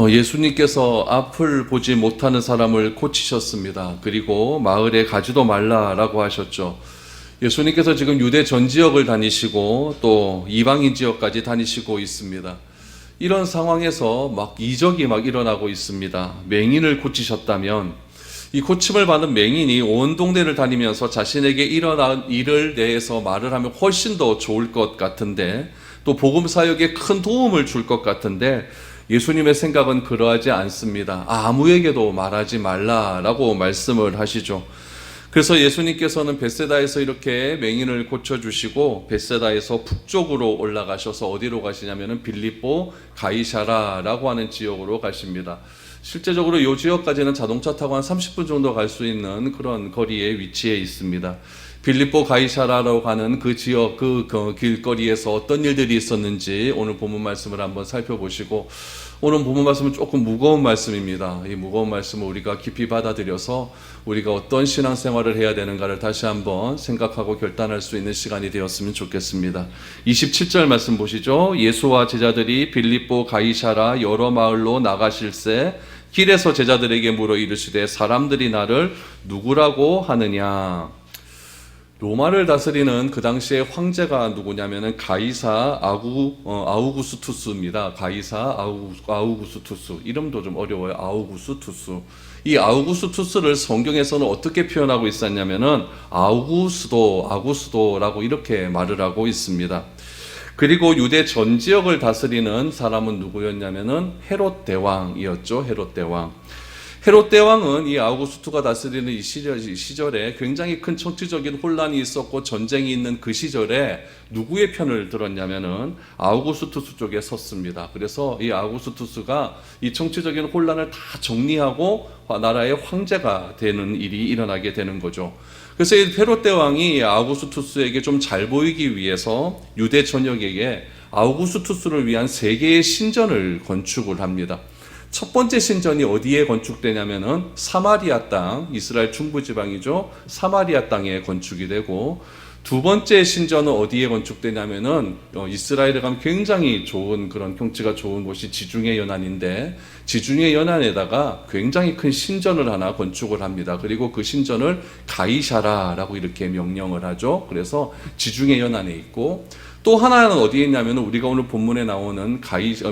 예수님께서 앞을 보지 못하는 사람을 고치셨습니다. 그리고 마을에 가지도 말라라고 하셨죠. 예수님께서 지금 유대 전 지역을 다니시고 또 이방인 지역까지 다니시고 있습니다. 이런 상황에서 이적이 일어나고 있습니다. 맹인을 고치셨다면 이 고침을 받은 맹인이 온 동네를 다니면서 자신에게 일어난 일을 대해서 말을 하면 훨씬 더 좋을 것 같은데, 또 복음 사역에 큰 도움을 줄 것 같은데, 예수님의 생각은 그러하지 않습니다. 아무에게도 말하지 말라라고 말씀을 하시죠. 그래서 예수님께서는 벳세다에서 이렇게 맹인을 고쳐주시고 벳세다에서 북쪽으로 올라가셔서 어디로 가시냐면은 빌립보 가이사라라고 하는 지역으로 가십니다. 실제적으로 이 지역까지는 자동차 타고 한 30분 정도 갈 수 있는 그런 거리에 위치해 있습니다. 빌립보 가이사라로 가는 그 지역, 그 길거리에서 어떤 일들이 있었는지 오늘 본문 말씀을 한번 살펴보시고, 오늘 본문 말씀은 조금 무거운 말씀입니다. 이 무거운 말씀을 우리가 깊이 받아들여서 우리가 어떤 신앙생활을 해야 되는가를 다시 한번 생각하고 결단할 수 있는 시간이 되었으면 좋겠습니다. 27절 말씀 보시죠. 예수와 제자들이 빌립보 가이사라 여러 마을로 나가실새 길에서 제자들에게 물어 이르시되 사람들이 나를 누구라고 하느냐. 로마를 다스리는 그 당시의 황제가 누구냐면은 가이사 아우구스투스입니다. 가이사 아우구스투스. 이름도 좀 어려워요. 아우구스투스. 이 아우구스투스를 성경에서는 어떻게 표현하고 있었냐면은 아구스도라고 이렇게 말을 하고 있습니다. 그리고 유대 전 지역을 다스리는 사람은 누구였냐면은 헤롯 대왕이었죠. 헤롯 대왕. 헤롯 대왕은 이 아우구스투가 다스리는 이 시절에 굉장히 큰 정치적인 혼란이 있었고 전쟁이 있는 그 시절에 누구의 편을 들었냐면은 아우구스투스 쪽에 섰습니다. 그래서 이 아우구스투스가 이 정치적인 혼란을 다 정리하고 나라의 황제가 되는 일이 일어나게 되는 거죠. 그래서 이 헤롯 대왕이 아우구스투스에게 좀 잘 보이기 위해서 유대 전역에게 아우구스투스를 위한 3개의 신전을 건축을 합니다. 첫 번째 신전이 어디에 건축되냐면은 사마리아 땅, 이스라엘 중부지방이죠. 사마리아 땅에 건축이 되고, 두 번째 신전은 어디에 건축되냐면은 이스라엘에 가면 굉장히 좋은 그런 경치가 좋은 곳이 지중해 연안인데, 지중해 연안에다가 굉장히 큰 신전을 하나 건축을 합니다. 그리고 그 신전을 가이사라라고 이렇게 명령을 하죠. 그래서 지중해 연안에 있고, 또 하나는 어디에 있냐면 우리가 오늘 본문에 나오는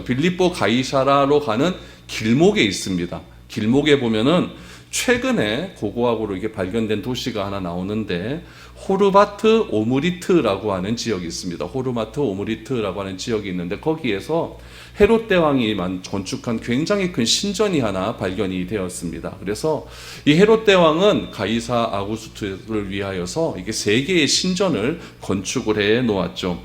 빌립보 가이사라로 가는 길목에 있습니다. 길목에 보면은 최근에 고고학으로 이게 발견된 도시가 하나 나오는데 호르바트 오므리트라고 하는 지역이 있습니다. 호르바트 오므리트라고 하는 지역이 있는데 거기에서 헤롯 대왕이 건축한 굉장히 큰 신전이 하나 발견이 되었습니다. 그래서 이 헤롯 대왕은 가이사 아구스투스를 위하여서 이게 3개의 신전을 건축을 해 놓았죠.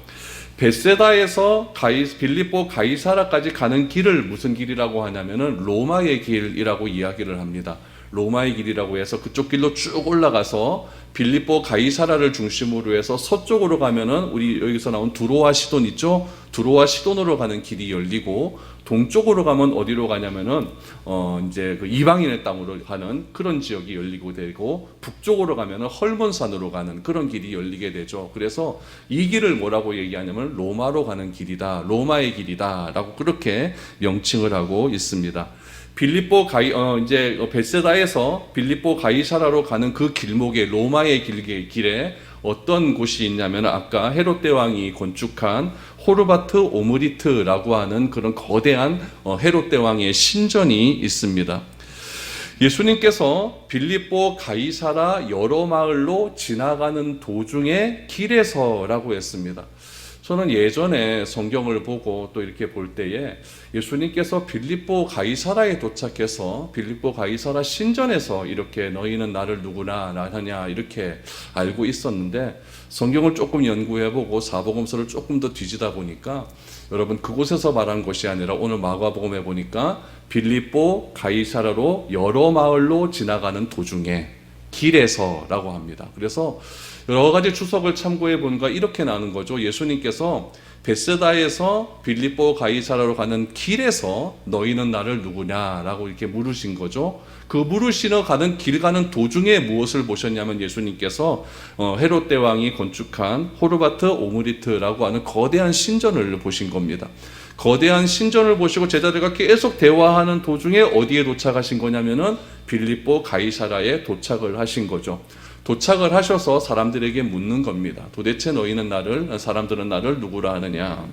벳세다에서 빌립보 가이사라까지 가는 길을 무슨 길이라고 하냐면은 로마의 길이라고 이야기를 합니다. 로마의 길이라고 해서 그쪽 길로 쭉 올라가서 빌립보 가이사라를 중심으로 해서 서쪽으로 가면은 우리 여기서 나온 두로와 시돈 있죠? 두로와 시돈으로 가는 길이 열리고, 동쪽으로 가면 어디로 가냐면은 이제 그 이방인의 땅으로 가는 그런 지역이 열리고 되고, 북쪽으로 가면은 헐몬산으로 가는 그런 길이 열리게 되죠. 그래서 이 길을 뭐라고 얘기하냐면 로마로 가는 길이다, 로마의 길이다라고 그렇게 명칭을 하고 있습니다. 이제 벳세다에서 빌립보 가이사라로 가는 그 길목에 로마의 길에 어떤 곳이 있냐면 아까 헤롯 대왕이 건축한 호르바트 오므리트라고 하는 그런 거대한 헤롯 대왕의 신전이 있습니다. 예수님께서 빌립보 가이사라 여러 마을로 지나가는 도중에 길에서라고 했습니다. 저는 예전에 성경을 보고 또 이렇게 볼 때에 예수님께서 빌립보 가이사라에 도착해서 빌립보 가이사라 신전에서 이렇게 너희는 나를 누구나 하냐 이렇게 알고 있었는데, 성경을 조금 연구해보고 사복음서를 조금 더 뒤지다 보니까 여러분 그곳에서 말한 것이 아니라 오늘 마가복음에 보니까 빌립보 가이사라로 여러 마을로 지나가는 도중에 길에서라고 합니다. 그래서 여러 가지 추석을 참고해 보니까 이렇게 나는 거죠. 예수님께서 벳세다에서 빌립보 가이사라로 가는 길에서 너희는 나를 누구냐라고 이렇게 물으신 거죠. 그 물으시러 가는 길 가는 도중에 무엇을 보셨냐면 예수님께서 헤롯 대왕이 건축한 호르바트 오므리트라고 하는 거대한 신전을 보신 겁니다. 거대한 신전을 보시고 제자들과 계속 대화하는 도중에 어디에 도착하신 거냐면은 빌립보 가이사라에 도착을 하신 거죠. 도착을 하셔서 사람들에게 묻는 겁니다. 도대체 사람들은 나를 누구라 하느냐.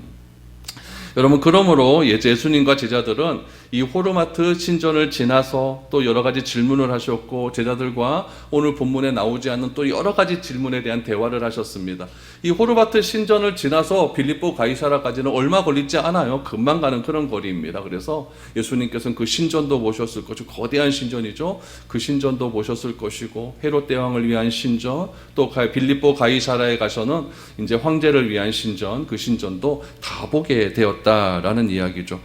여러분, 그러므로 예수님과 제자들은 이 호르마트 신전을 지나서 또 여러 가지 질문을 하셨고, 제자들과 오늘 본문에 나오지 않는 또 여러 가지 질문에 대한 대화를 하셨습니다. 이 호르마트 신전을 지나서 빌립보 가이사라까지는 얼마 걸리지 않아요. 금방 가는 그런 거리입니다. 그래서 예수님께서는 그 신전도 보셨을 것이고, 거대한 신전이죠. 그 신전도 보셨을 것이고, 헤롯 대왕을 위한 신전, 또 빌립보 가이사라에 가서는 이제 황제를 위한 신전, 그 신전도 다 보게 되었다라는 이야기죠.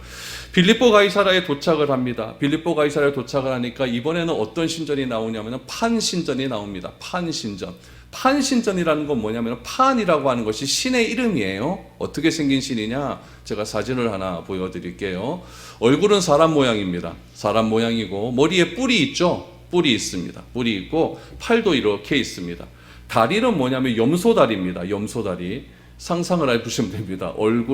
빌립보 가이사라에 도착을 합니다. 빌립보 가이사라에 도착을 하니까 이번에는 어떤 신전이 나오냐면 판신전이 나옵니다. 판신전. 판신전이라는 건 뭐냐면, 판이라고 하는 것이 신의 이름이에요. 어떻게 생긴 신이냐? 제가 사진을 하나 보여드릴게요. 얼굴은 사람 모양입니다. 사람 모양이고, 머리에 뿔이 있죠? 뿔이 있습니다. 뿔이 있고, 팔도 이렇게 있습니다. 다리는 뭐냐면 염소다리입니다. 염소다리. 상상을 해보시면 됩니다.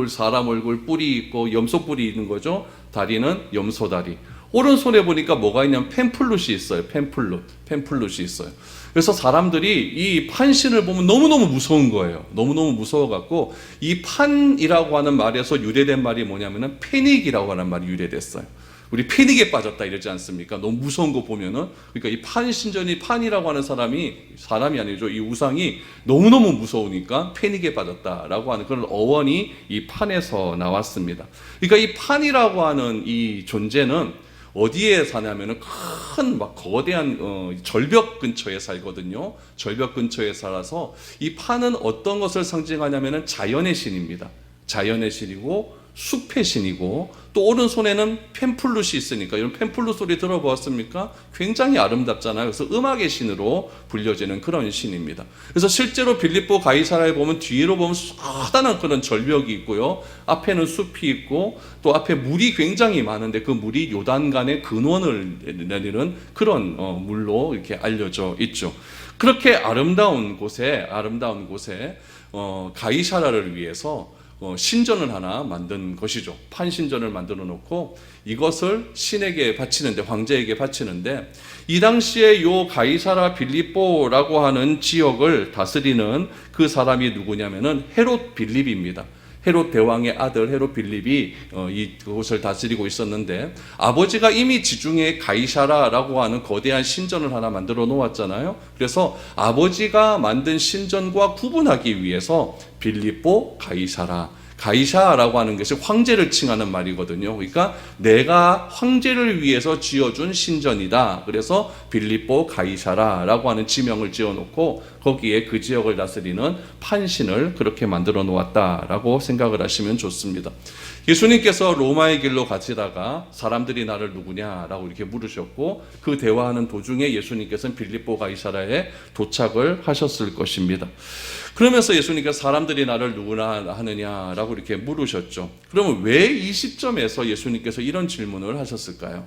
사람 얼굴, 뿔이 있고 염소뿔이 있는 거죠. 다리는 염소다리. 오른손에 보니까 뭐가 있냐면 펜플룻이 있어요. 펜플룻이 있어요. 그래서 사람들이 이 판신을 보면 너무너무 무서운 거예요. 너무너무 무서워갖고, 이 판이라고 하는 말에서 유래된 말이 뭐냐면은 패닉이라고 하는 말이 유래됐어요. 우리 패닉에 빠졌다 이러지 않습니까? 너무 무서운 거 보면은. 그러니까 이 판신전이, 판이라고 하는 사람이 아니죠. 이 우상이 너무너무 무서우니까 패닉에 빠졌다라고 하는 그런 어원이 이 판에서 나왔습니다. 그러니까 이 판이라고 하는 이 존재는 어디에 사냐면은 거대한 절벽 근처에 살거든요. 절벽 근처에 살아서 이 판은 어떤 것을 상징하냐면은 자연의 신입니다. 자연의 신이고 숲의 신이고, 또 오른손에는 펜플룻이 있으니까, 이런 펜플룻 소리 들어보았습니까? 굉장히 아름답잖아요. 그래서 음악의 신으로 불려지는 그런 신입니다. 그래서 실제로 빌립보 가이사라에 보면 뒤로 보면 쏟아난 그런 절벽이 있고요. 앞에는 숲이 있고, 또 앞에 물이 굉장히 많은데 그 물이 요단강의 근원을 내리는 그런 물로 이렇게 알려져 있죠. 그렇게 아름다운 곳에 가이사라를 위해서 신전을 하나 만든 것이죠. 판신전을 만들어 놓고 이것을 신에게 바치는데, 황제에게 바치는데, 이 당시에 요 가이사라 빌립보라고 하는 지역을 다스리는 그 사람이 누구냐면은 헤롯 빌립입니다. 헤롯 대왕의 아들 헤롯 빌립이 그곳을 다스리고 있었는데, 아버지가 이미 지중해 가이사라라고 하는 거대한 신전을 하나 만들어 놓았잖아요. 그래서 아버지가 만든 신전과 구분하기 위해서 빌립보 가이사라고 하는 것이 황제를 칭하는 말이거든요. 그러니까 내가 황제를 위해서 지어준 신전이다. 그래서 빌립보 가이사라라고 하는 지명을 지어놓고 거기에 그 지역을 다스리는 판신을 그렇게 만들어 놓았다라고 생각을 하시면 좋습니다. 예수님께서 로마의 길로 가시다가 사람들이 나를 누구냐라고 이렇게 물으셨고, 그 대화하는 도중에 예수님께서는 빌립보 가이사라에 도착을 하셨을 것입니다. 그러면서 예수님께서 사람들이 나를 누구나 하느냐라고 이렇게 물으셨죠. 그러면 왜 이 시점에서 예수님께서 이런 질문을 하셨을까요?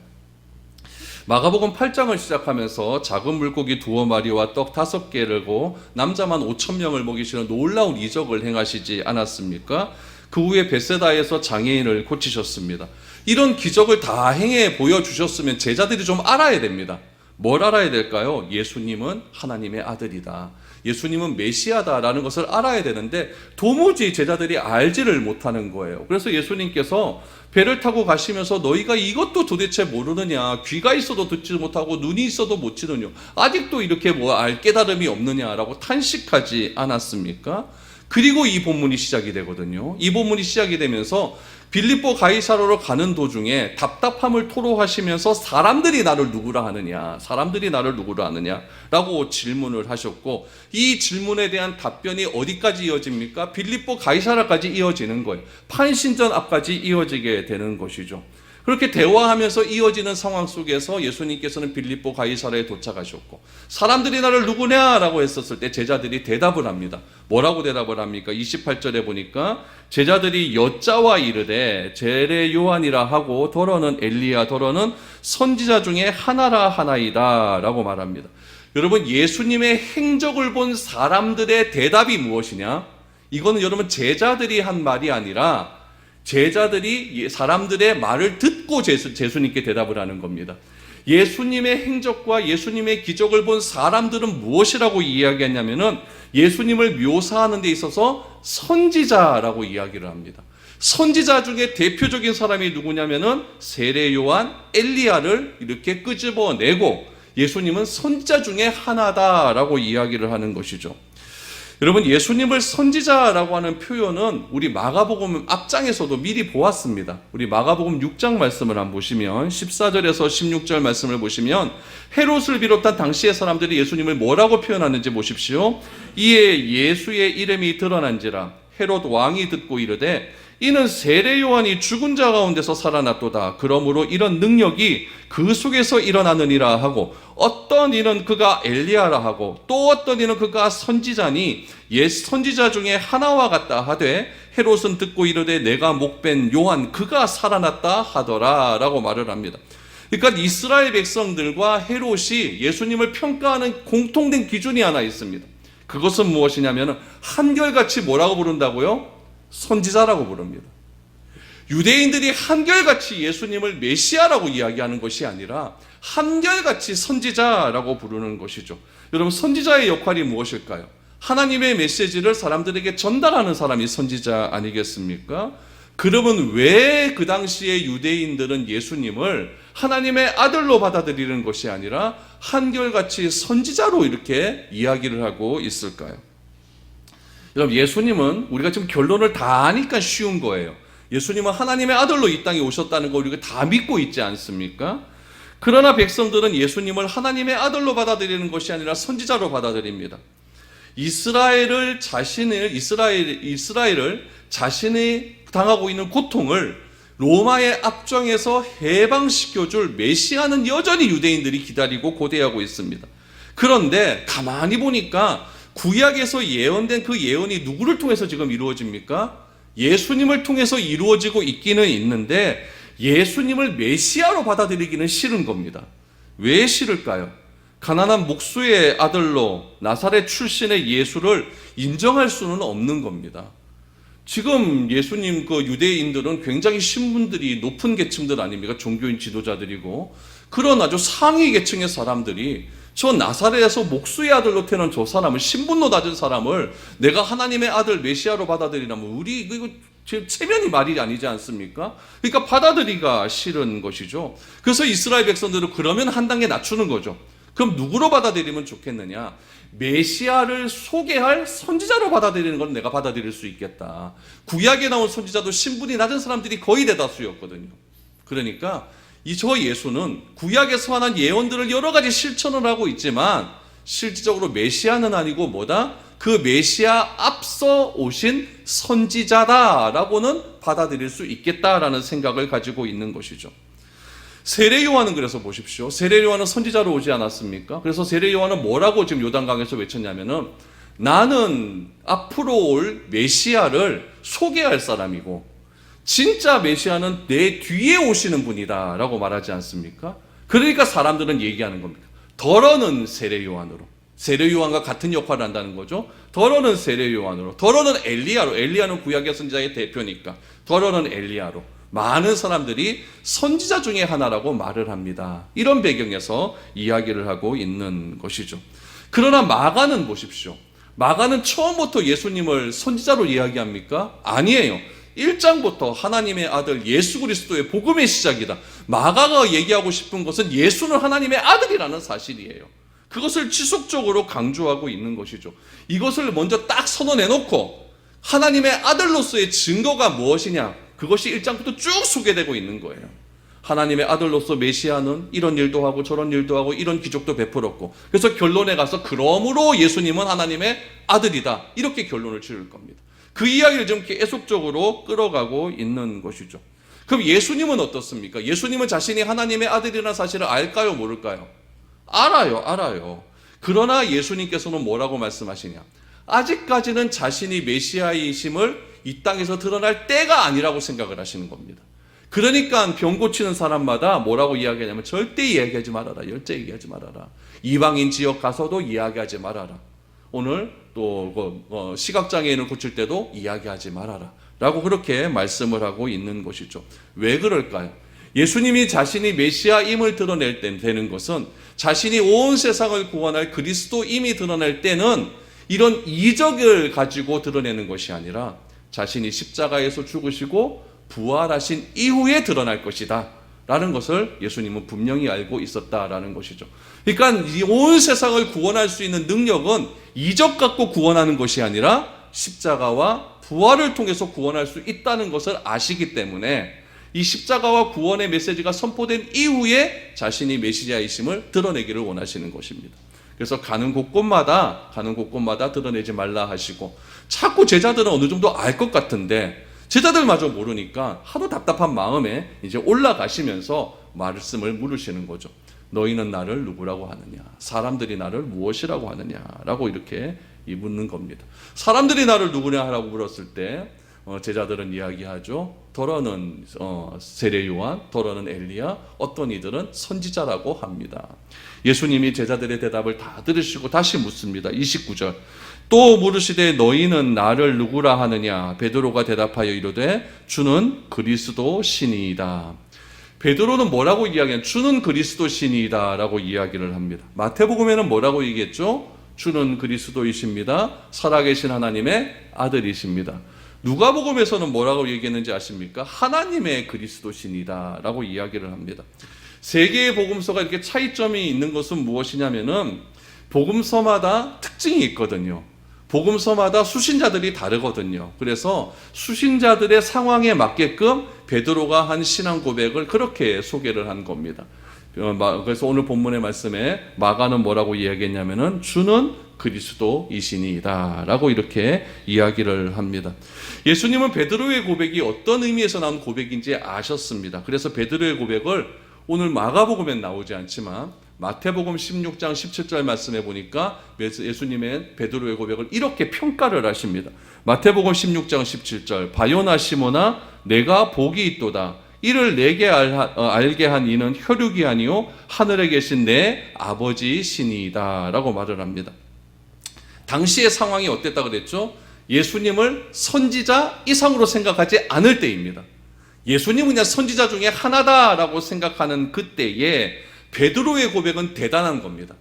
마가복음 8장을 시작하면서 작은 물고기 2마리와 떡 5개를고 남자만 5,000명을 먹이시는 놀라운 이적을 행하시지 않았습니까? 그 후에 벳세다에서 장애인을 고치셨습니다. 이런 기적을 다 행해 보여주셨으면 제자들이 좀 알아야 됩니다. 뭘 알아야 될까요? 예수님은 하나님의 아들이다. 예수님은 메시아다라는 것을 알아야 되는데 도무지 제자들이 알지를 못하는 거예요. 그래서 예수님께서 배를 타고 가시면서 너희가 이것도 도대체 모르느냐, 귀가 있어도 듣지 못하고 눈이 있어도 못 치느냐, 아직도 이렇게 알 깨달음이 없느냐라고 탄식하지 않았습니까? 그리고 이 본문이 시작이 되거든요. 이 본문이 시작이 되면서 빌립보 가이사라로 가는 도중에 답답함을 토로하시면서 사람들이 나를 누구라 하느냐 라고 질문을 하셨고, 이 질문에 대한 답변이 어디까지 이어집니까? 빌립보 가이사라까지 이어지는 거예요. 판신전 앞까지 이어지게 되는 것이죠. 그렇게 대화하면서 이어지는 상황 속에서 예수님께서는 빌립보 가이사라에 도착하셨고, 사람들이 나를 누구냐라고 했었을 때 제자들이 대답을 합니다. 뭐라고 대답을 합니까? 28절에 보니까 제자들이 여짜와 이르되 제레 요한이라 하고 더러는 엘리야 더러는 선지자 중에 하나라 하나이다 라고 말합니다. 여러분, 예수님의 행적을 본 사람들의 대답이 무엇이냐? 이거는 여러분 제자들이 한 말이 아니라 제자들이 사람들의 말을 듣고 예수님께 대답을 하는 겁니다. 예수님의 행적과 예수님의 기적을 본 사람들은 무엇이라고 이야기했냐면은 예수님을 묘사하는 데 있어서 선지자라고 이야기를 합니다. 선지자 중에 대표적인 사람이 누구냐면은 세례 요한, 엘리야를 이렇게 끄집어내고 예수님은 선지자 중에 하나다라고 이야기를 하는 것이죠. 여러분, 예수님을 선지자라고 하는 표현은 우리 마가복음 앞장에서도 미리 보았습니다. 우리 마가복음 6장 말씀을 한번 보시면 14절에서 16절 말씀을 보시면 헤롯을 비롯한 당시의 사람들이 예수님을 뭐라고 표현하는지 보십시오. 이에 예수의 이름이 드러난지라 헤롯 왕이 듣고 이르되 이는 세례 요한이 죽은 자 가운데서 살아났도다. 그러므로 이런 능력이 그 속에서 일어나느니라 하고 어떤 이는 그가 엘리야라 하고 또 어떤 이는 그가 선지자니 옛 선지자 중에 하나와 같다 하되 헤롯은 듣고 이르되 내가 목벤 요한 그가 살아났다 하더라 라고 말을 합니다. 그러니까 이스라엘 백성들과 헤롯이 예수님을 평가하는 공통된 기준이 하나 있습니다. 그것은 무엇이냐면 한결같이 뭐라고 부른다고요? 선지자라고 부릅니다. 유대인들이 한결같이 예수님을 메시아라고 이야기하는 것이 아니라 한결같이 선지자라고 부르는 것이죠. 여러분, 선지자의 역할이 무엇일까요? 하나님의 메시지를 사람들에게 전달하는 사람이 선지자 아니겠습니까? 그러면 왜 그 당시에 유대인들은 예수님을 하나님의 아들로 받아들이는 것이 아니라 한결같이 선지자로 이렇게 이야기를 하고 있을까요? 여러분, 예수님은 우리가 지금 결론을 다 아니까 쉬운 거예요. 예수님은 하나님의 아들로 이 땅에 오셨다는 거 우리가 다 믿고 있지 않습니까? 그러나 백성들은 예수님을 하나님의 아들로 받아들이는 것이 아니라 선지자로 받아들입니다. 이스라엘을 자신이 당하고 있는 고통을 로마의 압정에서 해방시켜줄 메시아는 여전히 유대인들이 기다리고 고대하고 있습니다. 그런데 가만히 보니까 구약에서 예언된 그 예언이 누구를 통해서 지금 이루어집니까? 예수님을 통해서 이루어지고 있기는 있는데 예수님을 메시아로 받아들이기는 싫은 겁니다. 왜 싫을까요? 가난한 목수의 아들로 나사렛 출신의 예수를 인정할 수는 없는 겁니다. 지금 예수님 그 유대인들은 굉장히 신분들이 높은 계층들 아닙니까? 종교인 지도자들이고 그런 아주 상위 계층의 사람들이 저 나사렛에서 목수의 아들로 태어난 저 사람을, 신분도 낮은 사람을 내가 하나님의 아들 메시아로 받아들이라면 우리 이거 체면이 말이 아니지 않습니까? 그러니까 받아들이기가 싫은 것이죠. 그래서 이스라엘 백성들은 그러면 한 단계 낮추는 거죠. 그럼 누구로 받아들이면 좋겠느냐? 메시아를 소개할 선지자로 받아들이는 건 내가 받아들일 수 있겠다. 구약에 나온 선지자도 신분이 낮은 사람들이 거의 대다수였거든요. 그러니까 저 예수는 구약에서 하는 예언들을 여러 가지 실천을 하고 있지만 실질적으로 메시아는 아니고 뭐다? 그 메시아 앞서 오신 선지자다라고는 받아들일 수 있겠다라는 생각을 가지고 있는 것이죠. 세례 요한은 그래서 보십시오. 세례 요한은 선지자로 오지 않았습니까? 그래서 세례 요한은 뭐라고 지금 요단강에서 외쳤냐면은 나는 앞으로 올 메시아를 소개할 사람이고 진짜 메시아는 내 뒤에 오시는 분이다 라고 말하지 않습니까? 그러니까 사람들은 얘기하는 겁니다. 더러는 세례 요한으로, 세례 요한과 같은 역할을 한다는 거죠. 더러는 세례 요한으로, 더러는 엘리야로, 엘리야는 구약의 선지자의 대표니까 더러는 엘리야로 많은 사람들이 선지자 중에 하나라고 말을 합니다. 이런 배경에서 이야기를 하고 있는 것이죠. 그러나 마가는 보십시오. 마가는 처음부터 예수님을 선지자로 이야기합니까? 아니에요. 1장부터 하나님의 아들 예수 그리스도의 복음의 시작이다. 마가가 얘기하고 싶은 것은 예수는 하나님의 아들이라는 사실이에요. 그것을 지속적으로 강조하고 있는 것이죠. 이것을 먼저 딱 선언해놓고 하나님의 아들로서의 증거가 무엇이냐, 그것이 1장부터 쭉 소개되고 있는 거예요. 하나님의 아들로서 메시아는 이런 일도 하고 저런 일도 하고 이런 기적도 베풀었고, 그래서 결론에 가서 그러므로 예수님은 하나님의 아들이다, 이렇게 결론을 지을 겁니다. 그 이야기를 좀 계속적으로 끌어가고 있는 것이죠. 그럼 예수님은 어떻습니까? 예수님은 자신이 하나님의 아들이라는 사실을 알까요, 모를까요? 알아요. 그러나 예수님께서는 뭐라고 말씀하시냐? 아직까지는 자신이 메시아이심을 이 땅에서 드러날 때가 아니라고 생각을 하시는 겁니다. 그러니까 병 고치는 사람마다 뭐라고 이야기하냐면 절대 이야기하지 말아라, 열대 얘기하지 말아라, 이방인 지역 가서도 이야기하지 말아라, 오늘 또 시각장애인을 고칠 때도 이야기하지 말아라, 라고 그렇게 말씀을 하고 있는 것이죠. 왜 그럴까요? 예수님이 자신이 메시아임을 드러낼 때 되는 것은 자신이 온 세상을 구원할 그리스도임이 드러낼 때는 이런 이적을 가지고 드러내는 것이 아니라 자신이 십자가에서 죽으시고 부활하신 이후에 드러날 것이다 라는 것을 예수님은 분명히 알고 있었다라는 것이죠. 그러니까 이 온 세상을 구원할 수 있는 능력은 이적 갖고 구원하는 것이 아니라 십자가와 부활을 통해서 구원할 수 있다는 것을 아시기 때문에 이 십자가와 구원의 메시지가 선포된 이후에 자신이 메시아이심을 드러내기를 원하시는 것입니다. 그래서 가는 곳곳마다 드러내지 말라 하시고, 자꾸 제자들은 어느 정도 알 것 같은데 제자들마저 모르니까 하도 답답한 마음에 이제 올라가시면서 말씀을 물으시는 거죠. 너희는 나를 누구라고 하느냐? 사람들이 나를 무엇이라고 하느냐라고 이렇게 묻는 겁니다. 사람들이 나를 누구냐라고 물었을 때 제자들은 이야기하죠. 더러는 세례 요한, 더러는 엘리야, 어떤 이들은 선지자라고 합니다. 예수님이 제자들의 대답을 다 들으시고 다시 묻습니다. 29절. 또 물으시되 너희는 나를 누구라 하느냐? 베드로가 대답하여 이르되 주는 그리스도 신이이다. 베드로는 뭐라고 이야기하냐? 주는 그리스도 신이이다 라고 이야기를 합니다. 마태복음에는 뭐라고 얘기했죠? 주는 그리스도이십니다. 살아계신 하나님의 아들이십니다. 누가복음에서는 뭐라고 얘기했는지 아십니까? 하나님의 그리스도신이다 라고 이야기를 합니다. 세 개의 복음서가 이렇게 차이점이 있는 것은 무엇이냐면은 복음서마다 특징이 있거든요. 복음서마다 수신자들이 다르거든요. 그래서 수신자들의 상황에 맞게끔 베드로가 한 신앙 고백을 그렇게 소개를 한 겁니다. 그래서 오늘 본문의 말씀에 마가는 뭐라고 이야기했냐면은 주는 그리스도이시니이다 라고 이렇게 이야기를 합니다. 예수님은 베드로의 고백이 어떤 의미에서 나온 고백인지 아셨습니다. 그래서 베드로의 고백을 오늘 마가복음엔 나오지 않지만 마태복음 16장 17절 말씀해 보니까 예수님의 베드로의 고백을 이렇게 평가를 하십니다. 마태복음 16장 17절 바요나 시모나 내가 복이 있도다. 이를 내게 알게 한 이는 혈육이 아니요 하늘에 계신 내 아버지이시니이다 라고 말을 합니다. 당시의 상황이 어땠다 그랬죠? 예수님을 선지자 이상으로 생각하지 않을 때입니다. 예수님은 그냥 선지자 중에 하나다라고 생각하는 그때에 베드로의 고백은 대단한 겁니다.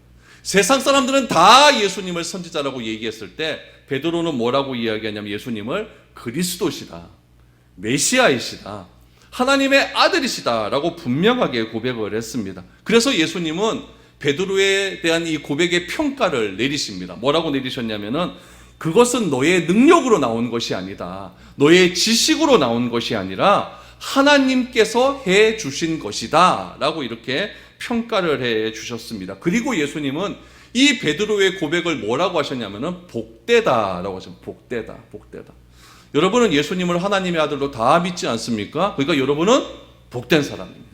세상 사람들은 다 예수님을 선지자라고 얘기했을 때 베드로는 뭐라고 이야기하냐면 예수님을 그리스도시다, 메시아이시다, 하나님의 아들이시다 라고 분명하게 고백을 했습니다. 그래서 예수님은 베드로에 대한 이 고백의 평가를 내리십니다. 뭐라고 내리셨냐면은 그것은 너의 능력으로 나온 것이 아니다. 너의 지식으로 나온 것이 아니라 하나님께서 해 주신 것이다 라고 이렇게 평가를 해 주셨습니다. 그리고 예수님은 이 베드로의 고백을 뭐라고 하셨냐면은 복되다 라고 하셨습니다. 복되다. 여러분은 예수님을 하나님의 아들로 다 믿지 않습니까? 그러니까 여러분은 복된 사람입니다.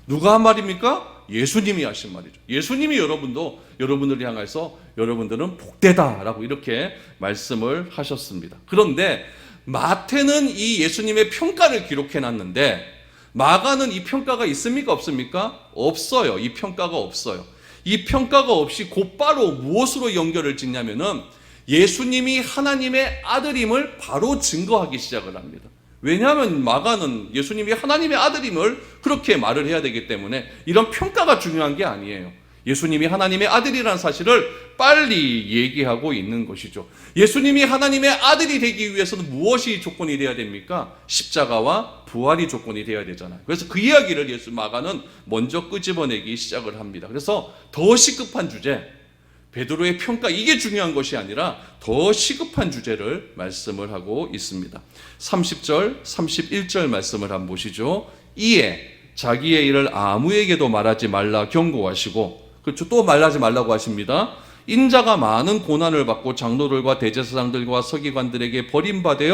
누가 한 말입니까? 예수님이 하신 말이죠. 예수님이 여러분들을 향해서 여러분들은 복되다라고 이렇게 말씀을 하셨습니다. 그런데 마태는 이 예수님의 평가를 기록해 놨는데 마가는 이 평가가 있습니까? 없습니까? 없어요. 이 평가가 없어요. 이 평가가 없이 곧바로 무엇으로 연결을 짓냐면은 예수님이 하나님의 아들임을 바로 증거하기 시작을 합니다. 왜냐하면 마가는 예수님이 하나님의 아들임을 그렇게 말을 해야 되기 때문에 이런 평가가 중요한 게 아니에요. 예수님이 하나님의 아들이라는 사실을 빨리 얘기하고 있는 것이죠. 예수님이 하나님의 아들이 되기 위해서는 무엇이 조건이 되어야 됩니까? 십자가와 부활이 조건이 되어야 되잖아요. 그래서 그 이야기를 마가는 먼저 끄집어내기 시작을 합니다. 그래서 더 시급한 주제, 베드로의 평가, 이게 중요한 것이 아니라 더 시급한 주제를 말씀을 하고 있습니다. 30절, 31절 말씀을 한번 보시죠. 이에 자기의 일을 아무에게도 말하지 말라 경고하시고, 그렇죠, 또 말하지 말라고 하십니다. 인자가 많은 고난을 받고 장로들과 대제사장들과 서기관들에게 버림받아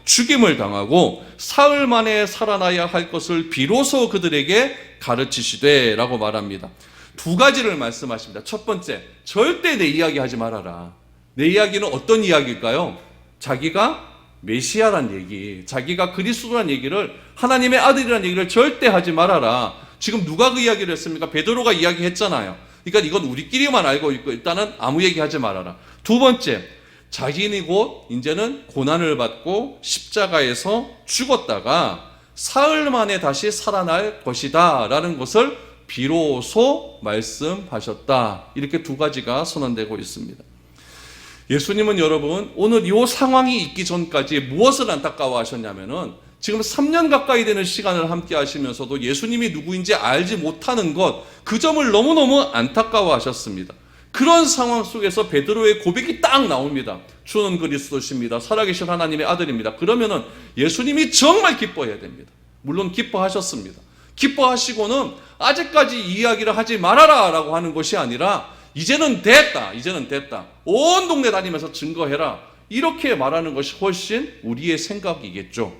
죽임을 당하고 사흘 만에 살아나야 할 것을 비로소 그들에게 가르치시되 라고 말합니다. 두 가지를 말씀하십니다. 첫 번째, 절대 내 이야기 하지 말아라. 내 이야기는 어떤 이야기일까요? 자기가 메시아란 얘기, 자기가 그리스도란 얘기를, 하나님의 아들이란 얘기를 절대 하지 말아라. 지금 누가 그 이야기를 했습니까? 베드로가 이야기했잖아요. 그러니까 이건 우리끼리만 알고 있고 일단은 아무 얘기 하지 말아라. 두 번째, 자신이 곧 이제는 고난을 받고 십자가에서 죽었다가 사흘 만에 다시 살아날 것이다 라는 것을 비로소 말씀하셨다. 이렇게 두 가지가 선언되고 있습니다. 예수님은 여러분 오늘 이 상황이 있기 전까지 무엇을 안타까워하셨냐면은 지금 3년 가까이 되는 시간을 함께 하시면서도 예수님이 누구인지 알지 못하는 것, 그 점을 너무너무 안타까워하셨습니다. 그런 상황 속에서 베드로의 고백이 딱 나옵니다. 주는 그리스도십니다. 살아계신 하나님의 아들입니다. 그러면은 예수님이 정말 기뻐해야 됩니다. 물론 기뻐하셨습니다. 기뻐하시고는 아직까지 이야기를 하지 말아라 라고 하는 것이 아니라 이제는 됐다. 이제는 됐다. 온 동네 다니면서 증거해라. 이렇게 말하는 것이 훨씬 우리의 생각이겠죠.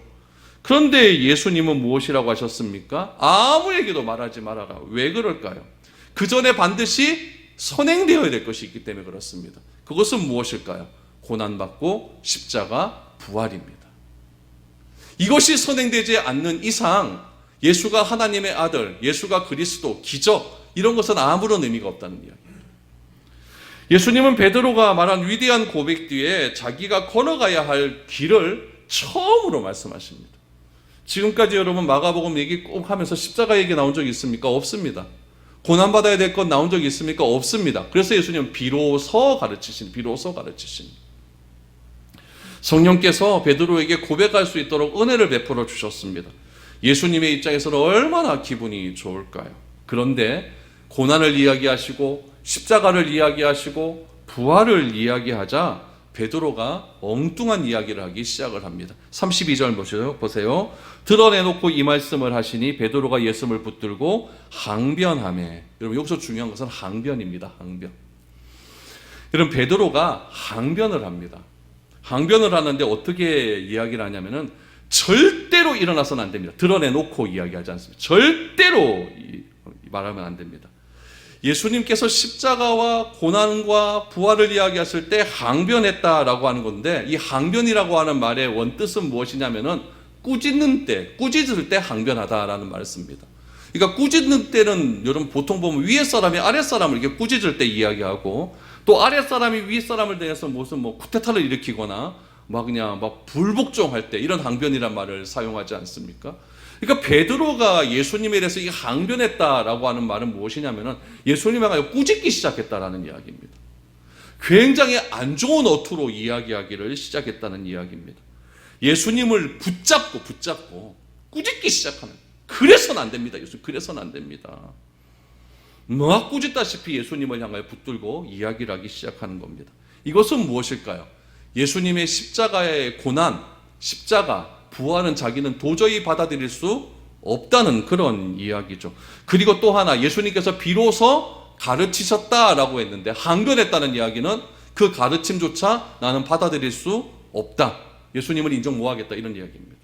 그런데 예수님은 무엇이라고 하셨습니까? 아무에게도 말하지 말아라. 왜 그럴까요? 그 전에 반드시 선행되어야 될 것이 있기 때문에 그렇습니다. 그것은 무엇일까요? 고난받고 십자가 부활입니다. 이것이 선행되지 않는 이상 예수가 하나님의 아들, 예수가 그리스도, 기적 이런 것은 아무런 의미가 없다는 이야기입니다. 예수님은 베드로가 말한 위대한 고백 뒤에 자기가 걸어가야 할 길을 처음으로 말씀하십니다. 지금까지 여러분 마가복음 얘기 꼭 하면서 십자가 얘기 나온 적이 있습니까? 없습니다. 고난받아야 될 것 나온 적이 있습니까? 없습니다. 그래서 예수님은 비로소 가르치신. 성령께서 베드로에게 고백할 수 있도록 은혜를 베풀어 주셨습니다. 예수님의 입장에서는 얼마나 기분이 좋을까요? 그런데 고난을 이야기하시고 십자가를 이야기하시고 부활을 이야기하자 베드로가 엉뚱한 이야기를 하기 시작을 합니다. 32절 보세요. 드러내놓고 이 말씀을 하시니 베드로가 예수를 붙들고 항변하매. 여러분 여기서 중요한 것은 항변입니다. 항변. 여러분 베드로가 항변을 합니다. 항변을 하는데 어떻게 이야기를 하냐면은 절대로 일어나서는 안 됩니다. 드러내놓고 이야기하지 않습니다. 절대로 말하면 안 됩니다. 예수님께서 십자가와 고난과 부활을 이야기했을 때 항변했다라고 하는 건데, 이 항변이라고 하는 말의 원뜻은 무엇이냐면은 꾸짖는 때, 꾸짖을 때 항변하다라는 말을 씁니다. 그러니까 꾸짖는 때는 여러분 보통 보면 위에 사람이 아래 사람을 이렇게 꾸짖을 때 이야기하고, 또 아래 사람이 위에 사람을 대해서 무슨 쿠데타를 일으키거나 그냥 불복종할 때 이런 항변이란 말을 사용하지 않습니까? 그러니까 베드로가 예수님에 대해서 이 항변했다라고 하는 말은 무엇이냐면은 예수님을 꾸짖기 시작했다라는 이야기입니다. 굉장히 안 좋은 어투로 이야기하기를 시작했다는 이야기입니다. 예수님을 붙잡고 꾸짖기 시작하는. 그래서는 안 됩니다. 그래서는 안 됩니다. 막 꾸짖다시피 예수님을 향하여 붙들고 이야기를 하기 시작하는 겁니다. 이것은 무엇일까요? 예수님의 십자가의 고난, 십자가, 부활은 자기는 도저히 받아들일 수 없다는 그런 이야기죠. 그리고 또 하나, 예수님께서 비로소 가르치셨다라고 했는데 항변했다는 이야기는 그 가르침조차 나는 받아들일 수 없다. 예수님을 인정 못하겠다, 이런 이야기입니다.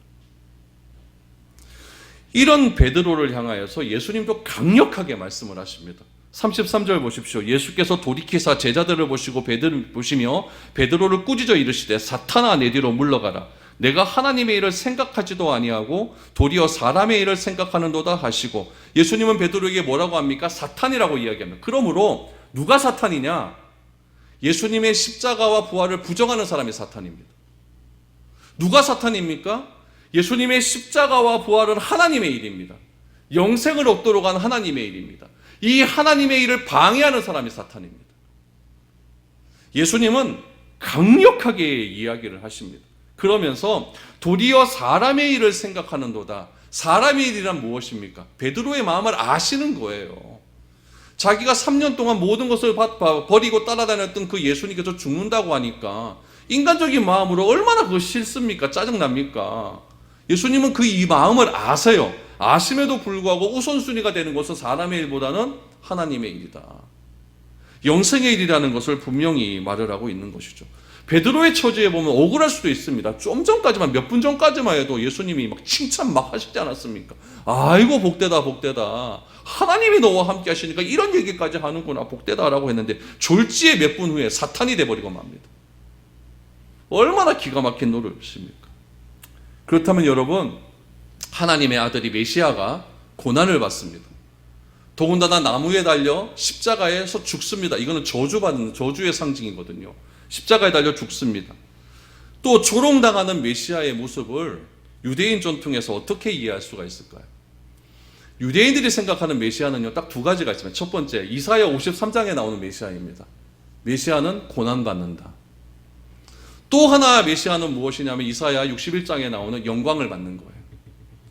이런 베드로를 향하여서 예수님도 강력하게 말씀을 하십니다. 33절 보십시오. 예수께서 돌이키사 제자들을 보시며 베드로를 꾸짖어 이르시되 사탄아 내 뒤로 물러가라. 내가 하나님의 일을 생각하지도 아니하고 도리어 사람의 일을 생각하는도다 하시고, 예수님은 베드로에게 뭐라고 합니까? 사탄이라고 이야기합니다. 그러므로 누가 사탄이냐? 예수님의 십자가와 부활을 부정하는 사람이 사탄입니다. 누가 사탄입니까? 예수님의 십자가와 부활은 하나님의 일입니다. 영생을 얻도록 한 하나님의 일입니다. 이 하나님의 일을 방해하는 사람이 사탄입니다. 예수님은 강력하게 이야기를 하십니다. 그러면서 도리어 사람의 일을 생각하는도다. 사람의 일이란 무엇입니까? 베드로의 마음을 아시는 거예요. 자기가 3년 동안 모든 것을 버리고 따라다녔던 그 예수님께서 죽는다고 하니까 인간적인 마음으로 얼마나 그거 싫습니까? 짜증납니까? 예수님은 그 이 마음을 아세요. 아심에도 불구하고 우선순위가 되는 것은 사람의 일보다는 하나님의 일이다. 영생의 일이라는 것을 분명히 말을 하고 있는 것이죠. 베드로의 처지에 보면 억울할 수도 있습니다. 좀 전까지만, 몇 분 전까지만 해도 예수님이 칭찬 하시지 않았습니까? 아이고 복되다 복되다. 하나님이 너와 함께 하시니까 이런 얘기까지 하는구나, 복되다라고 했는데 졸지에 몇 분 후에 사탄이 돼버리고 맙니다. 얼마나 기가 막힌 노릇입니까? 그렇다면 여러분, 하나님의 아들이 메시아가 고난을 받습니다. 더군다나 나무에 달려 십자가에서 죽습니다. 이거는 저주의 상징이거든요. 십자가에 달려 죽습니다. 또 조롱당하는 메시아의 모습을 유대인 전통에서 어떻게 이해할 수가 있을까요? 유대인들이 생각하는 메시아는요, 딱 두 가지가 있습니다. 첫 번째, 이사야 53장에 나오는 메시아입니다. 메시아는 고난받는다. 또 하나 메시아는 무엇이냐면 이사야 61장에 나오는 영광을 받는 거예요.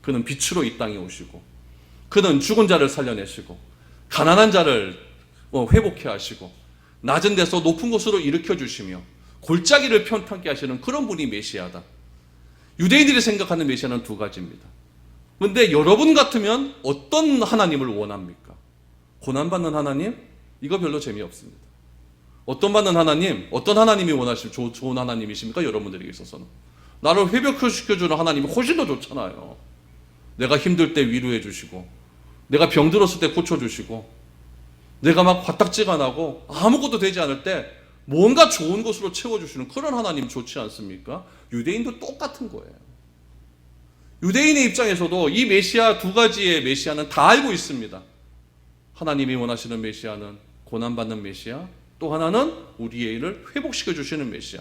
그는 빛으로 이 땅에 오시고, 그는 죽은 자를 살려내시고, 가난한 자를 회복해 하시고, 낮은 데서 높은 곳으로 일으켜 주시며, 골짜기를 편탄케 하시는 그런 분이 메시아다. 유대인들이 생각하는 메시아는 두 가지입니다. 그런데 여러분 같으면 어떤 하나님을 원합니까? 고난받는 하나님? 이거 별로 재미없습니다. 어떤 받는 하나님? 어떤 하나님이 원하시면 좋은 하나님이십니까? 여러분들에게 있어서는. 나를 회복시켜주는 하나님이 훨씬 더 좋잖아요. 내가 힘들 때 위로해 주시고, 내가 병들었을 때 고쳐주시고, 내가 막 화딱지가 나고 아무것도 되지 않을 때 뭔가 좋은 것으로 채워주시는 그런 하나님 좋지 않습니까? 유대인도 똑같은 거예요. 유대인의 입장에서도 이 메시아 두 가지의 메시아는 다 알고 있습니다. 하나님이 원하시는 메시아는 고난받는 메시아, 또 하나는 우리의 일을 회복시켜 주시는 메시아.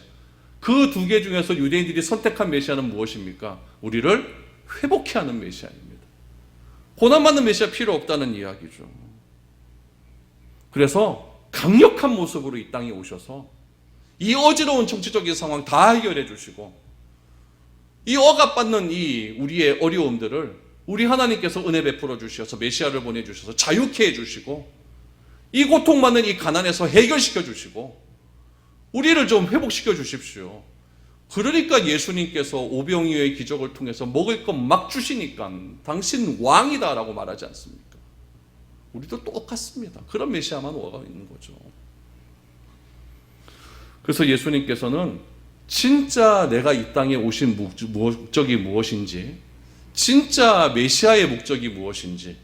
그 두 개 중에서 유대인들이 선택한 메시아는 무엇입니까? 우리를 회복해 하는 메시아입니다. 고난받는 메시아 필요 없다는 이야기죠. 그래서 강력한 모습으로 이 땅에 오셔서 이 어지러운 정치적인 상황 다 해결해 주시고, 이 억압받는 이 우리의 어려움들을 우리 하나님께서 은혜 베풀어 주셔서 메시아를 보내주셔서 자유케 해주시고, 이 고통받는 이 가난에서 해결시켜 주시고, 우리를 좀 회복시켜 주십시오. 그러니까 예수님께서 오병이어의 기적을 통해서 먹을 것 막 주시니까 당신 왕이다라고 말하지 않습니까? 우리도 똑같습니다. 그런 메시아만 와가 있는 거죠. 그래서 예수님께서는 진짜 내가 이 땅에 오신 목적이 무엇인지, 진짜 메시아의 목적이 무엇인지,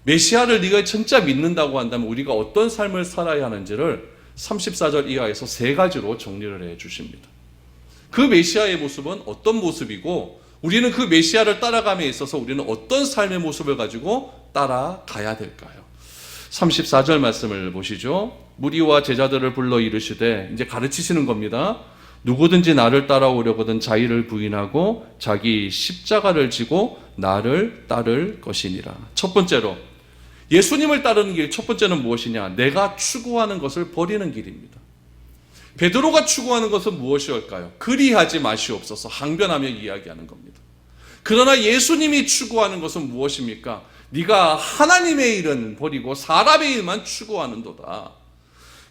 메시아를 네가 진짜 믿는다고 한다면 우리가 어떤 삶을 살아야 하는지를 34절 이하에서 세 가지로 정리를 해 주십니다. 그 메시아의 모습은 어떤 모습이고, 우리는 그 메시아를 따라감에 있어서 우리는 어떤 삶의 모습을 가지고 따라가야 될까요? 34절 말씀을 보시죠. 무리와 제자들을 불러 이르시되, 이제 가르치시는 겁니다. 누구든지 나를 따라오려거든 자기를 부인하고 자기 십자가를 지고 나를 따를 것이니라. 첫 번째로 예수님을 따르는 길, 첫 번째는 무엇이냐? 내가 추구하는 것을 버리는 길입니다. 베드로가 추구하는 것은 무엇이올까요? 그리하지 마시옵소서, 항변하며 이야기하는 겁니다. 그러나 예수님이 추구하는 것은 무엇입니까? 네가 하나님의 일은 버리고 사람의 일만 추구하는도다.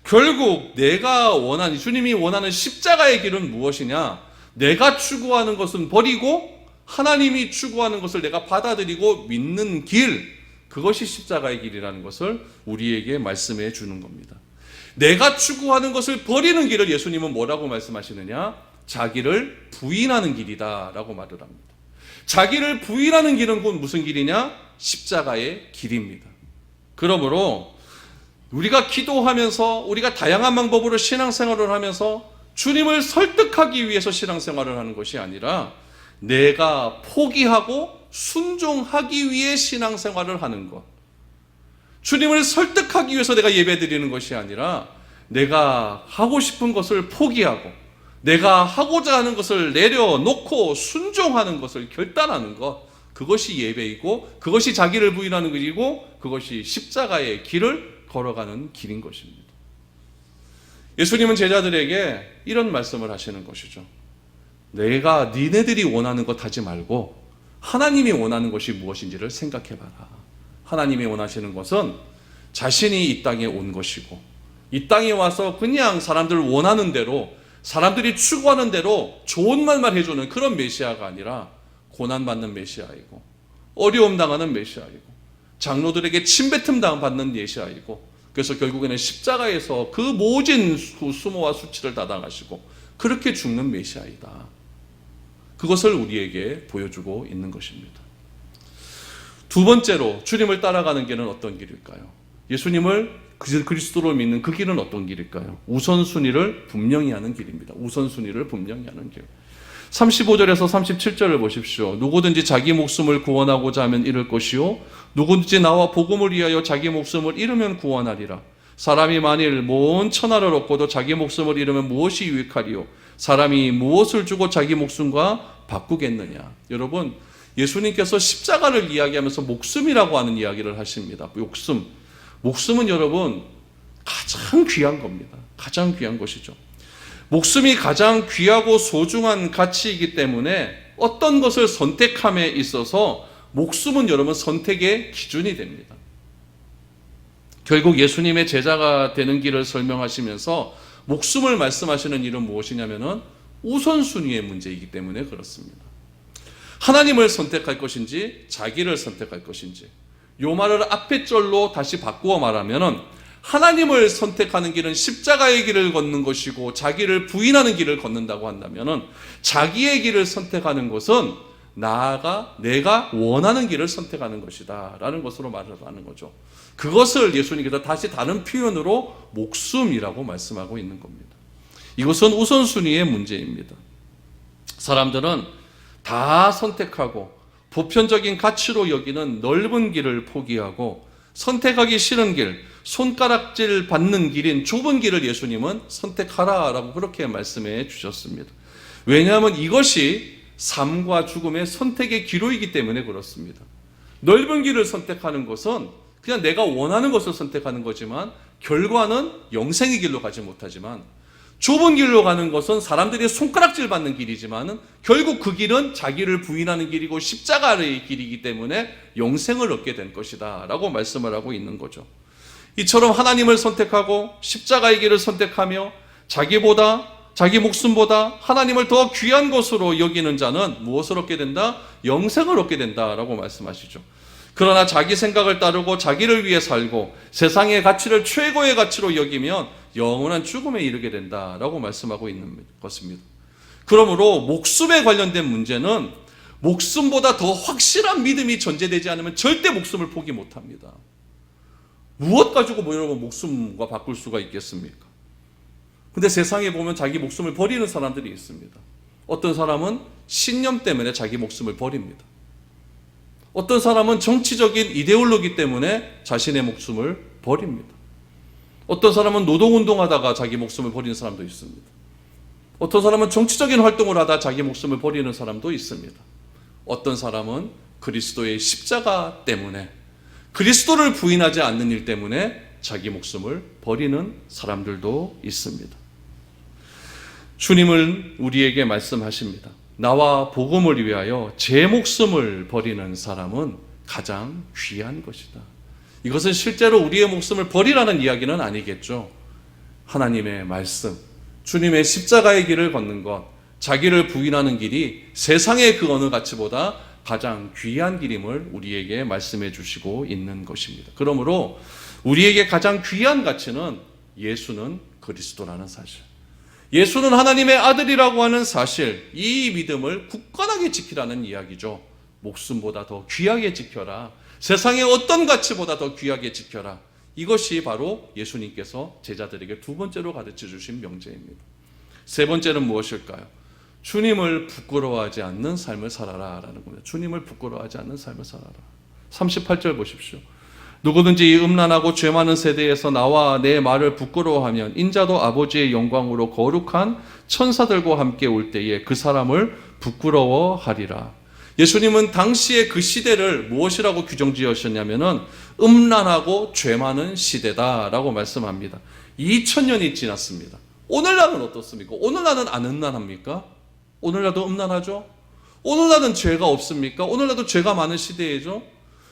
결국 내가 원하는, 주님이 원하는 십자가의 길은 무엇이냐? 내가 추구하는 것은 버리고 하나님이 추구하는 것을 내가 받아들이고 믿는 길, 그것이 십자가의 길이라는 것을 우리에게 말씀해 주는 겁니다. 내가 추구하는 것을 버리는 길을 예수님은 뭐라고 말씀하시느냐? 자기를 부인하는 길이다 라고 말을 합니다. 자기를 부인하는 길은 곧 무슨 길이냐? 십자가의 길입니다. 그러므로 우리가 기도하면서, 우리가 다양한 방법으로 신앙생활을 하면서 주님을 설득하기 위해서 신앙생활을 하는 것이 아니라 내가 포기하고 순종하기 위해 신앙생활을 하는 것. 주님을 설득하기 위해서 내가 예배드리는 것이 아니라 내가 하고 싶은 것을 포기하고 내가 하고자 하는 것을 내려놓고 순종하는 것을 결단하는 것, 그것이 예배이고 그것이 자기를 부인하는 길이고 그것이 십자가의 길을 걸어가는 길인 것입니다. 예수님은 제자들에게 이런 말씀을 하시는 것이죠. 내가 니네들이 원하는 것 하지 말고 하나님이 원하는 것이 무엇인지를 생각해봐라. 하나님이 원하시는 것은 자신이 이 땅에 온 것이고, 이 땅에 와서 그냥 사람들 원하는 대로, 사람들이 추구하는 대로 좋은 말만 해주는 그런 메시아가 아니라 고난받는 메시아이고, 어려움 당하는 메시아이고, 장로들에게 침뱉음 받는 메시아이고, 그래서 결국에는 십자가에서 그 모진 수모와 수치를 다 당하시고 그렇게 죽는 메시아이다. 그것을 우리에게 보여주고 있는 것입니다. 두 번째로 주님을 따라가는 길은 어떤 길일까요? 예수님을 그리스도로 믿는 그 길은 어떤 길일까요? 우선순위를 분명히 하는 길입니다. 우선순위를 분명히 하는 길. 35절에서 37절을 보십시오. 누구든지 자기 목숨을 구원하고자 하면 잃을 것이요 누구든지 나와 복음을 위하여 자기 목숨을 잃으면 구원하리라. 사람이 만일 온 천하를 얻고도 자기 목숨을 잃으면 무엇이 유익하리요? 사람이 무엇을 주고 자기 목숨과 바꾸겠느냐? 여러분, 예수님께서 십자가를 이야기하면서 목숨이라고 하는 이야기를 하십니다. 목숨은 여러분 가장 귀한 겁니다. 가장 귀한 것이죠. 목숨이 가장 귀하고 소중한 가치이기 때문에 어떤 것을 선택함에 있어서 목숨은 여러분 선택의 기준이 됩니다. 결국 예수님의 제자가 되는 길을 설명하시면서 목숨을 말씀하시는 일은 무엇이냐면은 우선순위의 문제이기 때문에 그렇습니다. 하나님을 선택할 것인지 자기를 선택할 것인지, 요 말을 앞에 절로 다시 바꾸어 말하면은 하나님을 선택하는 길은 십자가의 길을 걷는 것이고 자기를 부인하는 길을 걷는다고 한다면은 자기의 길을 선택하는 것은 나아가 내가 원하는 길을 선택하는 것이다 라는 것으로 말하는 거죠. 그것을 예수님께서 다시 다른 표현으로 목숨이라고 말씀하고 있는 겁니다. 이것은 우선순위의 문제입니다. 사람들은 다 선택하고 보편적인 가치로 여기는 넓은 길을 포기하고 선택하기 싫은 길, 손가락질 받는 길인 좁은 길을 예수님은 선택하라라고 그렇게 말씀해 주셨습니다. 왜냐하면 이것이 삶과 죽음의 선택의 기로이기 때문에 그렇습니다. 넓은 길을 선택하는 것은 그냥 내가 원하는 것을 선택하는 거지만 결과는 영생의 길로 가지 못하지만, 좁은 길로 가는 것은 사람들이 손가락질 받는 길이지만 결국 그 길은 자기를 부인하는 길이고 십자가의 길이기 때문에 영생을 얻게 된 것이다 라고 말씀을 하고 있는 거죠. 이처럼 하나님을 선택하고 십자가의 길을 선택하며 자기 목숨보다 하나님을 더 귀한 것으로 여기는 자는 무엇을 얻게 된다? 영생을 얻게 된다라고 말씀하시죠. 그러나 자기 생각을 따르고 자기를 위해 살고 세상의 가치를 최고의 가치로 여기면 영원한 죽음에 이르게 된다라고 말씀하고 있는 것입니다. 그러므로 목숨에 관련된 문제는 목숨보다 더 확실한 믿음이 전제되지 않으면 절대 목숨을 포기 못합니다. 무엇 가지고 여러분 목숨과 바꿀 수가 있겠습니까? 근데 세상에 보면 자기 목숨을 버리는 사람들이 있습니다. 어떤 사람은 신념 때문에 자기 목숨을 버립니다. 어떤 사람은 정치적인 이데올로기 때문에 자신의 목숨을 버립니다. 어떤 사람은 노동운동하다가 자기 목숨을 버리는 사람도 있습니다. 어떤 사람은 정치적인 활동을 하다 자기 목숨을 버리는 사람도 있습니다. 어떤 사람은 그리스도의 십자가 때문에, 그리스도를 부인하지 않는 일 때문에 자기 목숨을 버리는 사람들도 있습니다. 주님은 우리에게 말씀하십니다. 나와 복음을 위하여 제 목숨을 버리는 사람은 가장 귀한 것이다. 이것은 실제로 우리의 목숨을 버리라는 이야기는 아니겠죠. 하나님의 말씀, 주님의 십자가의 길을 걷는 것, 자기를 부인하는 길이 세상의 그 어느 가치보다 가장 귀한 길임을 우리에게 말씀해 주시고 있는 것입니다. 그러므로 우리에게 가장 귀한 가치는 예수는 그리스도라는 사실, 예수는 하나님의 아들이라고 하는 사실, 이 믿음을 굳건하게 지키라는 이야기죠. 목숨보다 더 귀하게 지켜라. 세상의 어떤 가치보다 더 귀하게 지켜라. 이것이 바로 예수님께서 제자들에게 두 번째로 가르쳐 주신 명제입니다. 세 번째는 무엇일까요? 주님을 부끄러워하지 않는 삶을 살아라 라는 겁니다. 주님을 부끄러워하지 않는 삶을 살아라. 38절 보십시오. 누구든지 이 음란하고 죄 많은 세대에서 나와 내 말을 부끄러워하면 인자도 아버지의 영광으로 거룩한 천사들과 함께 올 때에 그 사람을 부끄러워하리라. 예수님은 당시의 그 시대를 무엇이라고 규정지으셨냐면은 음란하고 죄 많은 시대다라고 말씀합니다. 2000년이 지났습니다. 오늘날은 어떻습니까? 오늘날은 안 음란합니까? 오늘날도 음란하죠? 오늘날은 죄가 없습니까? 오늘날도 죄가 많은 시대이죠?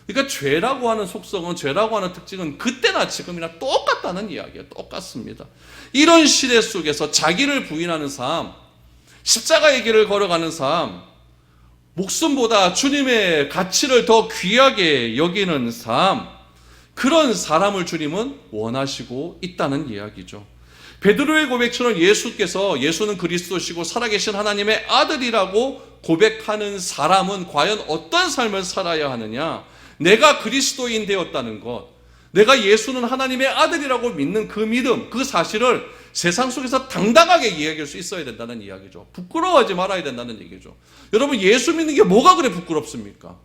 그러니까 죄라고 하는 속성은, 죄라고 하는 특징은 그때나 지금이나 똑같다는 이야기예요. 똑같습니다. 이런 시대 속에서 자기를 부인하는 삶, 십자가의 길을 걸어가는 삶, 목숨보다 주님의 가치를 더 귀하게 여기는 삶, 그런 사람을 주님은 원하시고 있다는 이야기죠. 베드로의 고백처럼 예수는 그리스도시고 살아계신 하나님의 아들이라고 고백하는 사람은 과연 어떤 삶을 살아야 하느냐? 내가 그리스도인 되었다는 것, 내가 예수는 하나님의 아들이라고 믿는 그 믿음, 그 사실을 세상 속에서 당당하게 이야기할 수 있어야 된다는 이야기죠. 부끄러워하지 말아야 된다는 얘기죠. 여러분, 예수 믿는 게 뭐가 그래 부끄럽습니까?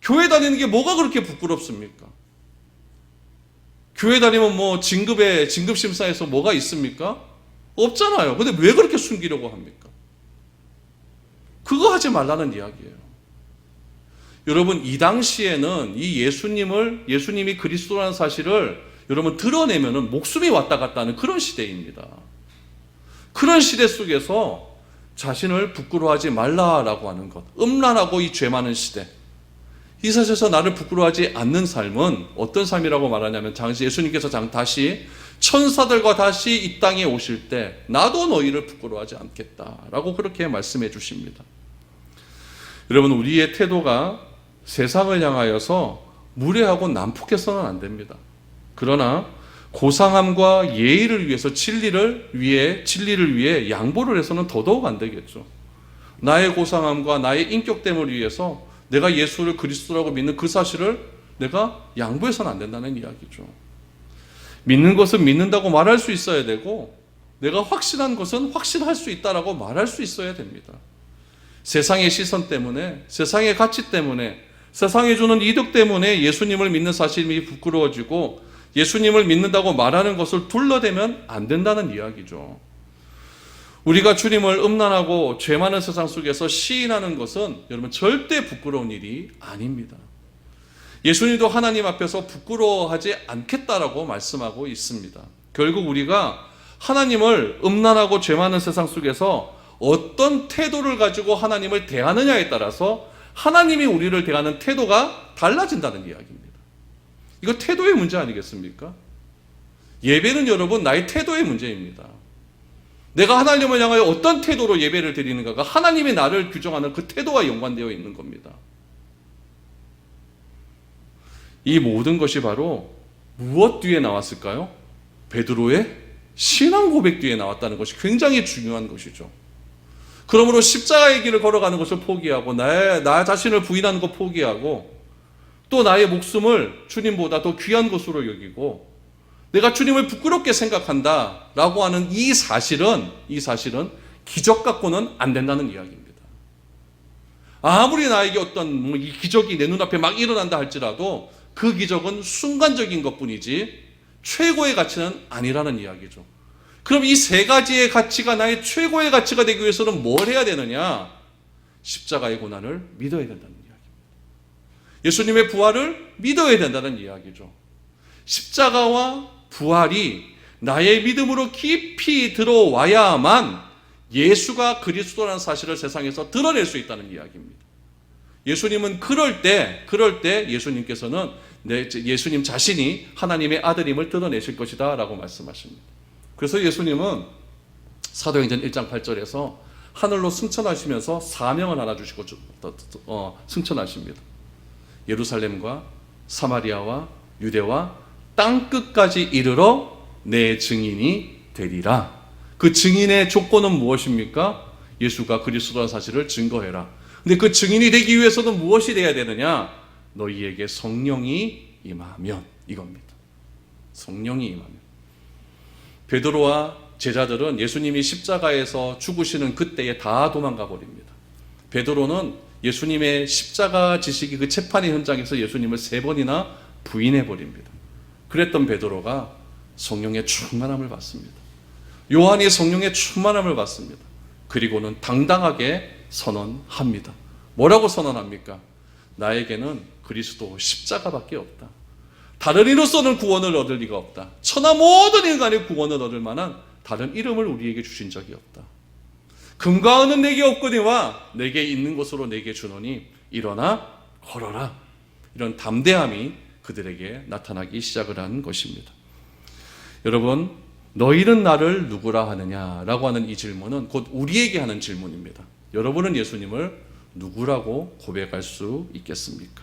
교회 다니는 게 뭐가 그렇게 부끄럽습니까? 교회 다니면 뭐 진급심사에서 뭐가 있습니까? 없잖아요. 근데 왜 그렇게 숨기려고 합니까? 그거 하지 말라는 이야기예요. 여러분, 이 당시에는 이 예수님이 그리스도라는 사실을 여러분 드러내면은 목숨이 왔다 갔다 하는 그런 시대입니다. 그런 시대 속에서 자신을 부끄러워하지 말라라고 하는 것, 음란하고 이 죄 많은 시대, 이 사실에서 나를 부끄러워하지 않는 삶은 어떤 삶이라고 말하냐면, 당시 예수님께서 다시 천사들과 다시 이 땅에 오실 때 나도 너희를 부끄러워하지 않겠다라고 그렇게 말씀해 주십니다. 여러분, 우리의 태도가 세상을 향하여서 무례하고 난폭해서는 안 됩니다. 그러나 고상함과 예의를 위해서 진리를 위해 양보를 해서는 더더욱 안 되겠죠. 나의 고상함과 나의 인격됨을 위해서 내가 예수를 그리스도라고 믿는 그 사실을 내가 양보해서는 안 된다는 이야기죠. 믿는 것은 믿는다고 말할 수 있어야 되고, 내가 확신한 것은 확신할 수 있다라고 말할 수 있어야 됩니다. 세상의 시선 때문에, 세상의 가치 때문에, 세상이 주는 이득 때문에 예수님을 믿는 사실이 부끄러워지고 예수님을 믿는다고 말하는 것을 둘러대면 안 된다는 이야기죠. 우리가 주님을 음란하고 죄 많은 세상 속에서 시인하는 것은 여러분 절대 부끄러운 일이 아닙니다. 예수님도 하나님 앞에서 부끄러워하지 않겠다라고 말씀하고 있습니다. 결국 우리가 하나님을 음란하고 죄 많은 세상 속에서 어떤 태도를 가지고 하나님을 대하느냐에 따라서 하나님이 우리를 대하는 태도가 달라진다는 이야기입니다. 이거 태도의 문제 아니겠습니까? 예배는 여러분 나의 태도의 문제입니다. 내가 하나님을 향하여 어떤 태도로 예배를 드리는가가 하나님이 나를 규정하는 그 태도와 연관되어 있는 겁니다. 이 모든 것이 바로 무엇 뒤에 나왔을까요? 베드로의 신앙 고백 뒤에 나왔다는 것이 굉장히 중요한 것이죠. 그러므로 십자가의 길을 걸어가는 것을 포기하고 나 자신을 부인하는 것 포기하고 또 나의 목숨을 주님보다 더 귀한 것으로 여기고 내가 주님을 부끄럽게 생각한다라고 하는 이 사실은 기적 갖고는 안 된다는 이야기입니다. 아무리 나에게 어떤 이 기적이 내 눈앞에 막 일어난다 할지라도 그 기적은 순간적인 것뿐이지 최고의 가치는 아니라는 이야기죠. 그럼 이 세 가지의 가치가 나의 최고의 가치가 되기 위해서는 뭘 해야 되느냐? 십자가의 고난을 믿어야 된다는 이야기입니다. 예수님의 부활을 믿어야 된다는 이야기죠. 십자가와 부활이 나의 믿음으로 깊이 들어와야만 예수가 그리스도라는 사실을 세상에서 드러낼 수 있다는 이야기입니다. 예수님은 그럴 때 예수님께서는 예수님 자신이 하나님의 아들임을 드러내실 것이다 라고 말씀하십니다. 그래서 예수님은 사도행전 1장 8절에서 하늘로 승천하시면서 사명을 하나 주시고 승천하십니다. 예루살렘과 사마리아와 유대와 땅끝까지 이르러 내 증인이 되리라. 그 증인의 조건은 무엇입니까? 예수가 그리스도라는 사실을 증거해라. 근데 그 증인이 되기 위해서는 무엇이 돼야 되느냐? 너희에게 성령이 임하면, 이겁니다. 성령이 임하면. 베드로와 제자들은 예수님이 십자가에서 죽으시는 그때에 다 도망가 버립니다. 베드로는 예수님의 십자가 지시기 그 채판의 현장에서 예수님을 3번이나 부인해 버립니다. 그랬던 베드로가 성령의 충만함을 받습니다. 요한이 성령의 충만함을 받습니다. 그리고는 당당하게 선언합니다. 뭐라고 선언합니까? 나에게는 그리스도 십자가밖에 없다. 다른 이로서는 구원을 얻을 리가 없다. 천하 모든 인간의 구원을 얻을 만한 다른 이름을 우리에게 주신 적이 없다. 금과 은은 내게 없거니와 내게 있는 것으로 내게 주노니 일어나 걸어라. 이런 담대함이 그들에게 나타나기 시작을 한 것입니다. 여러분, 너희는 나를 누구라 하느냐라고 하는 이 질문은 곧 우리에게 하는 질문입니다. 여러분은 예수님을 누구라고 고백할 수 있겠습니까?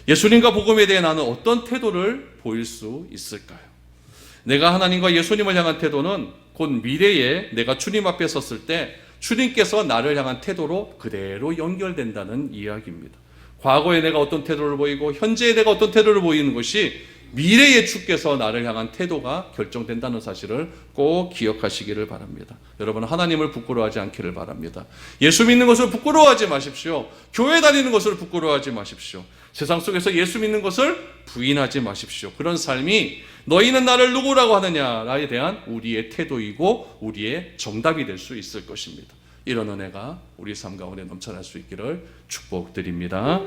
예수님과 복음에 대해 나는 어떤 태도를 보일 수 있을까요? 내가 하나님과 예수님을 향한 태도는 곧 미래에 내가 주님 앞에 섰을 때 주님께서 나를 향한 태도로 그대로 연결된다는 이야기입니다. 과거에 내가 어떤 태도를 보이고 현재에 내가 어떤 태도를 보이는 것이 미래의 주께서 나를 향한 태도가 결정된다는 사실을 꼭 기억하시기를 바랍니다. 여러분, 하나님을 부끄러워하지 않기를 바랍니다. 예수 믿는 것을 부끄러워하지 마십시오. 교회 다니는 것을 부끄러워하지 마십시오. 세상 속에서 예수 믿는 것을 부인하지 마십시오. 그런 삶이 너희는 나를 누구라고 하느냐에 대한 우리의 태도이고 우리의 정답이 될 수 있을 것입니다. 이런 은혜가 우리 삶 가운데 넘쳐날 수 있기를 축복드립니다.